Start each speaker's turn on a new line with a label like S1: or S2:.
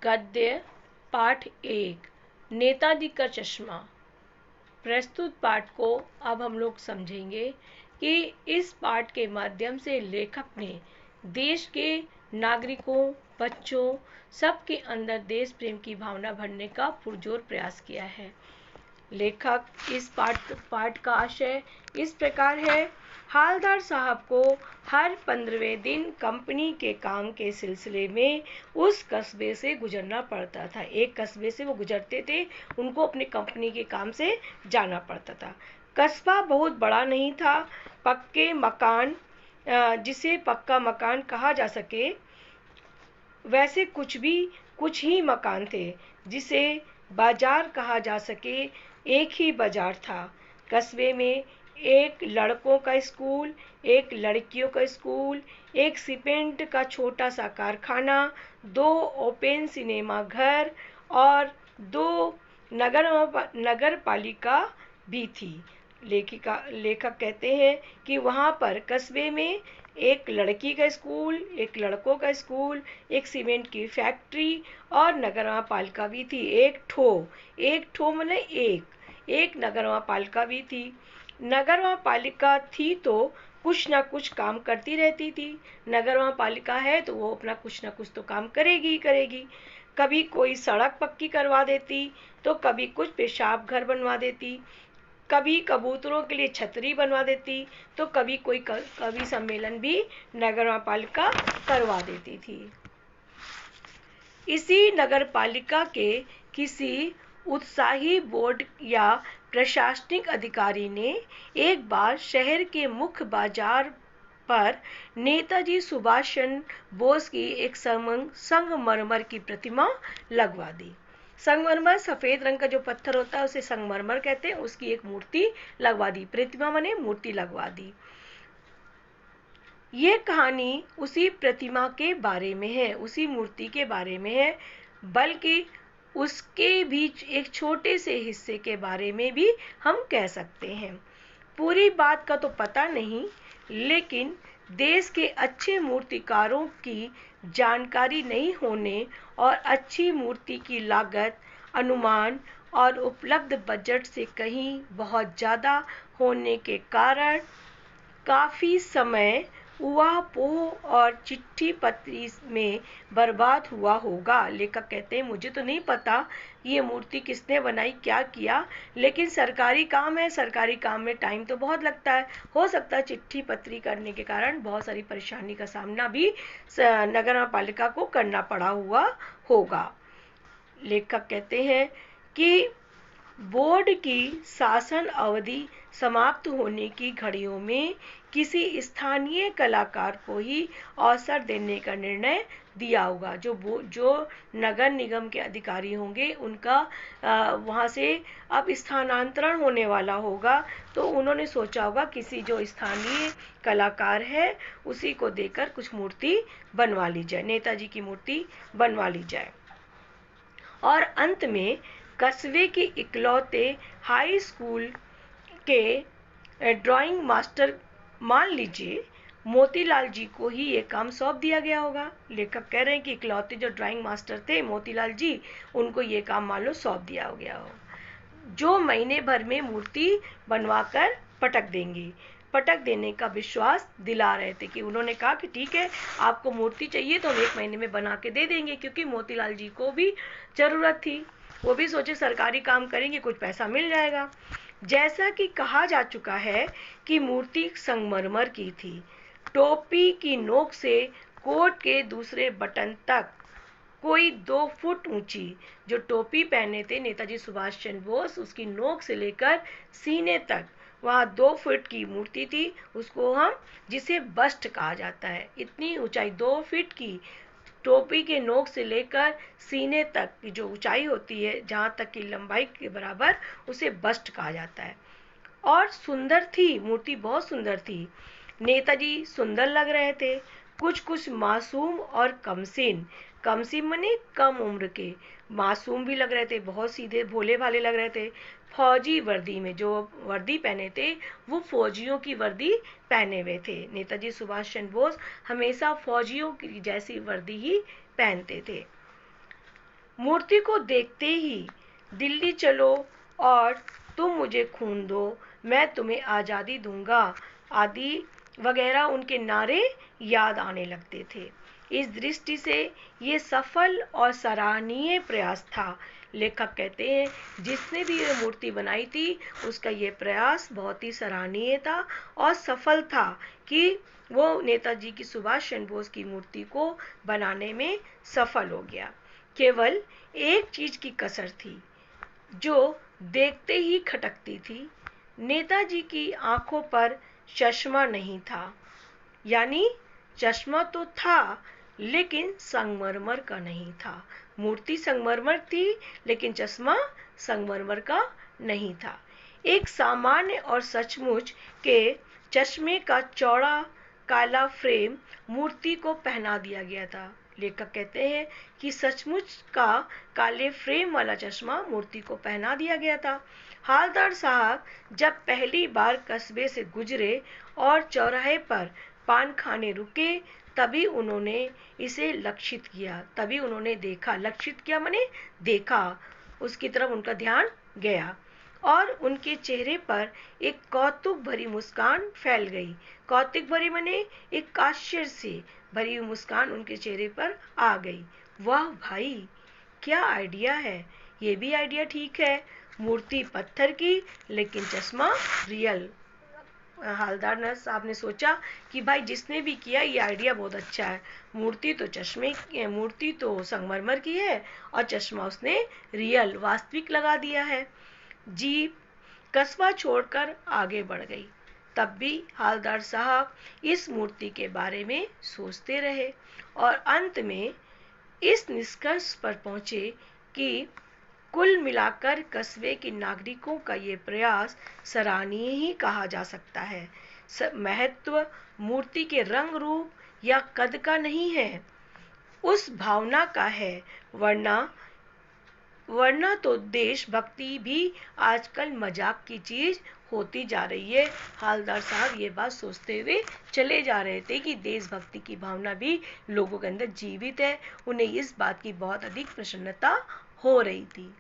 S1: गद्य पाठ 1 नेताजी का चश्मा। प्रस्तुत पाठ को अब हम लोग समझेंगे कि इस पाठ के माध्यम से लेखक ने देश के नागरिकों, बच्चों, सबके अंदर देश प्रेम की भावना भरने का पुरजोर प्रयास किया है। लेखक इस पाठ का आशय इस प्रकार है। हालदार साहब को हर 15वें दिन कंपनी के काम के सिलसिले में उस कस्बे से गुजरना पड़ता था। एक कस्बे से वो गुजरते थे, उनको अपने कंपनी के काम से जाना पड़ता था। कस्बा बहुत बड़ा नहीं था। पक्के मकान, जिसे पक्का मकान कहा जा सके वैसे कुछ ही मकान थे जिसे बाजार कहा जा सके, एक ही बाजार था। कस्बे में एक लड़कों का स्कूल, एक लड़कियों का स्कूल, एक सीमेंट का छोटा सा कारखाना, 2 ओपन सिनेमा घर और 2 नगर पालिका भी थी। लेखक कहते हैं कि वहाँ पर कस्बे में एक लड़की का स्कूल, एक लड़कों का स्कूल, एक सीमेंट की फैक्ट्री और नगरवा पालिका भी थी। एक ठो माने एक नगरवा पालिका भी थी। नगरवा पालिका थी तो कुछ ना कुछ काम करती रहती थी। नगरवा पालिका है तो वो अपना कुछ ना कुछ तो काम करेगी ही करेगी। कभी कोई सड़क पक्की करवा देती, तो कभी कुछ पेशाब घर बनवा देती, कभी कबूतरों के लिए छतरी बनवा देती, तो कभी कोई कवि सम्मेलन भी नगर पालिका करवा देती थी। इसी नगर पालिका के किसी उत्साही बोर्ड या प्रशासनिक अधिकारी ने एक बार शहर के मुख्य बाजार पर नेताजी सुभाष चंद्र बोस की एक संगमरमर की प्रतिमा लगवा दी। संगमरमर सफेद रंग का जो पत्थर होता है उसे संगमरमर कहते हैं। उसकी एक मूर्ति लगवा दी, प्रतिमा माने मूर्ति लगवा दी। ये कहानी उसी प्रतिमा के बारे में है, उसी मूर्ति के बारे में है, बल्कि उसके बीच एक छोटे से हिस्से के बारे में भी हम कह सकते हैं। पूरी बात का तो पता नहीं, लेकिन देश के अच्छे मूर्तिकारों की जानकारी नहीं होने और अच्छी मूर्ति की लागत, अनुमान और उपलब्ध बजट से कहीं बहुत ज़्यादा होने के कारण काफ़ी समय ऊहापोह और चिट्ठी पत्री में बर्बाद हुआ होगा। लेखक कहते हैं मुझे तो नहीं पता ये मूर्ति किसने बनाई, क्या किया, लेकिन सरकारी काम है, सरकारी काम में टाइम तो बहुत लगता है। हो सकता है चिट्ठी पत्री करने के कारण बहुत सारी परेशानी का सामना भी नगर पालिका को करना पड़ा हुआ होगा। लेखक कहते हैं कि बोर्ड की शासन अवधि समाप्त होने की घड़ियों में किसी स्थानीय कलाकार को ही अवसर देने का निर्णय दिया होगा। जो नगर निगम के अधिकारी होंगे उनका वहाँ से अब स्थानांतरण होने वाला होगा, तो उन्होंने सोचा होगा किसी जो स्थानीय कलाकार है उसी को देकर कुछ मूर्ति बनवा ली जाए, नेताजी की मूर्ति बनवा ली जाए। और अंत में कस्बे के इकलौते हाई स्कूल के ड्राइंग मास्टर, मान लीजिए मोतीलाल जी को ही ये काम सौंप दिया गया होगा। लेखक कह रहे हैं कि इकलौते जो ड्राइंग मास्टर थे मोतीलाल जी, उनको ये काम मान लो सौंप दिया गया हो, जो महीने भर में मूर्ति बनवाकर पटक देंगे। पटक देने का विश्वास दिला रहे थे कि उन्होंने कहा कि ठीक है, आपको मूर्ति चाहिए तो हम 1 महीने में बना के दे देंगे, क्योंकि मोतीलाल जी को भी ज़रूरत थी। वो भी सोचे सरकारी काम करेंगे, कुछ पैसा मिल जाएगा। जैसा कि कहा जा चुका है कि मूर्ति संगमरमर की थी। टोपी की नोक से कोट के दूसरे बटन तक कोई 2 फुट ऊंची जो टोपी पहने थे नेताजी सुभाष चंद्र बोस, उसकी नोक से लेकर सीने तक वहाँ 2 फुट की मूर्ति थी। उसको हम जिसे बस्ट कहा जाता है, इतनी ऊंचाई 2 फीट की टोपी के नोक से लेकर सीने तक की जो ऊंचाई होती है, जहाँ तक की लंबाई के बराबर, उसे बस्ट कहा जाता है। और सुंदर थी मूर्ति, बहुत सुंदर थी। नेताजी सुंदर लग रहे थे, कुछ मासूम और कमसीन माने कम उम्र के, मासूम भी लग रहे थे, बहुत सीधे भोले भाले लग रहे थे। फौजी वर्दी में, जो वर्दी पहने थे वो फौजियों की वर्दी पहने हुए थे। नेताजी सुभाष चंद्र बोस हमेशा फौजियों की जैसी वर्दी ही पहनते थे। मूर्ति को देखते ही दिल्ली चलो और तुम मुझे खून दो, मैं तुम्हें आज़ादी दूंगा आदि वगैरह उनके नारे याद आने लगते थे। इस दृष्टि से ये सफल और सराहनीय प्रयास था। लेखक कहते हैं जिसने भी ये मूर्ति बनाई थी उसका ये प्रयास बहुत ही सराहनीय था और सफल था कि वो नेताजी की सुभाष चंद्र बोस की मूर्ति को बनाने में सफल हो गया। केवल एक चीज की कसर थी जो देखते ही खटकती थी। नेताजी की आंखों पर चश्मा नहीं था, यानी चश्मा तो था लेकिन संगमरमर का नहीं था। मूर्ति संगमरमर थी लेकिन चश्मा संगमरमर का नहीं था। एक सामान्य और सचमुच के चश्मे का चौड़ा काला फ्रेम मूर्ति को पहना दिया गया था। लेखक कहते हैं कि सचमुच का काले फ्रेम वाला चश्मा मूर्ति को पहना दिया गया था। हालदार साहब जब पहली बार कस्बे से गुजरे और चौराहे पर पान खाने रुके तभी उन्होंने इसे लक्षित किया, तभी उन्होंने देखा, लक्षित किया माने देखा, उसकी तरफ उनका ध्यान गया और उनके चेहरे पर एक कौतुक भरी मुस्कान फैल गई। कौतुक भरी माने एक आश्चर्य से भरी मुस्कान उनके चेहरे पर आ गई। वाह भाई, क्या आइडिया है, ये भी आइडिया ठीक है। मूर्ति पत्थर की लेकिन चश्मा रियल। हालदार साहब ने सोचा कि भाई जिसने भी किया ये आइडिया बहुत अच्छा है। मूर्ति तो संगमरमर की है और चश्मा उसने रियल वास्तविक लगा दिया है। जीप कस्बा छोड़कर आगे बढ़ गई। तब भी हालदार साहब इस मूर्ति के बारे में सोचते रहे और अंत में इस निष्कर्ष पर पहुंचे कि कुल मिलाकर कस्बे के नागरिकों का ये प्रयास सराहनीय ही कहा जा सकता है। महत्व मूर्ति के रंग रूप या कद का नहीं है, उस भावना का है। वरना तो देशभक्ति भी आजकल मजाक की चीज होती जा रही है। हालदार साहब ये बात सोचते हुए चले जा रहे थे कि देशभक्ति की भावना भी लोगों के अंदर जीवित है। उन्हें इस बात की बहुत अधिक प्रसन्नता हो रही थी।